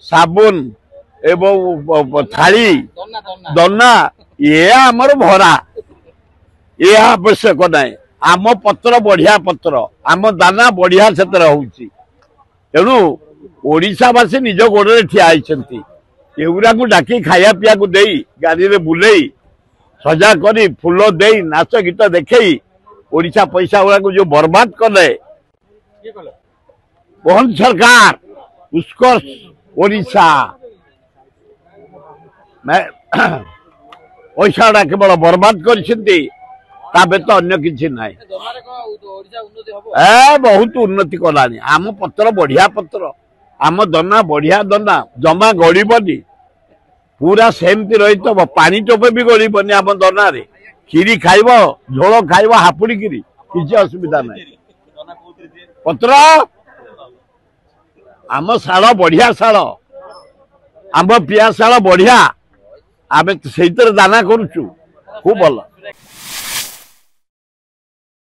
साबुन एवं थाली दना ये आमर भरा ये आवश्यक ना आम पत्र बढ़िया पत्र आम दाना बढ़िया से तेणु ओडावासी निज गोड़े ठिया एगुरा को डाकी खाया पिया को दे गाड़ी में बुले सजा करी फूल दे नाच गीत देखई ओडिशा पैसा गुड़ा को जो बर्बाद कले मोहन सरकार उत्कर्ष ओडिशा पैसा गुड़ा केवल बर्बाद कर तो अन्य किसी ना बहुत उन्नति कलानी आम पत्र बढ़िया पत्र आम दना बढ़िया दना जमा गड़बनी पूरा सेमती रही तो पानी टोपे भी गड़बनी आम दना रे खीरी खाइब झोल खाइब हापुड़ी किरी किसी असुविधा ना पत्र आम शाल बढ़िया शाल आम पिया शाल बढ़िया आम से दाना करुचु खूब भल।